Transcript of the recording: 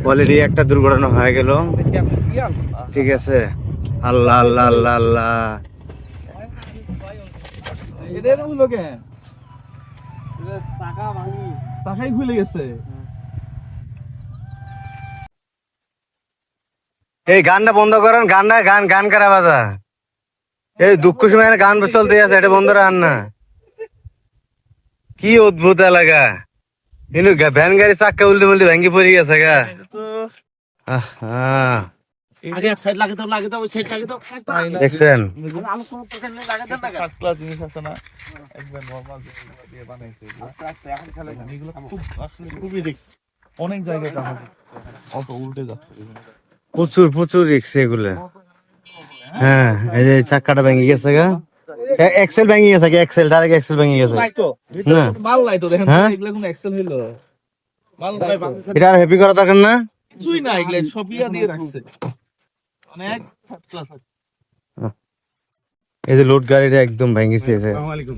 Already একটা দুর্ঘটনা হয়ে গেল। ঠিক আছে, আল্লাহ আল্লাহ আল্লাহ আল্লাহ। খুলে গেছে। এই গানটা বন্ধ করেন, গান কারা বাজা। এই দুঃখ সময় গান চলতে আছে, এটা বন্ধ রান না। কি অদ্ভুত এলাকা, কিন্তু ভ্যান গাড়ি চাক্কা উল্টে মুল্টে ভেঙে পড়ে গেছে গা। দেখছেন অনেক জায়গায় অটো উল্টে যাচ্ছে, প্রচুর প্রচুর রিক্স এগুলো। হ্যাঁ, এই যে চাক্কাটা ভেঙে গেছে গা, এক্সেল ভেঙে গেছে, এক্সেল ডাইরেক্ট এক্সেল ভেঙে গেছে। না মাল নাই তো দেখেন, হ্যাঁ, এগুলো কোন এক্সেল হইলো? মাল নাই তো। এটা আর হ্যাপি করা দরকার না, কিছুই না, এগুলো সব ইয়া দিয়ে রাখছে অনেক ফার্স্ট ক্লাস। এই যে লোড গাড়িটা একদম ভেঙে গেছে। আসসালামু আলাইকুম।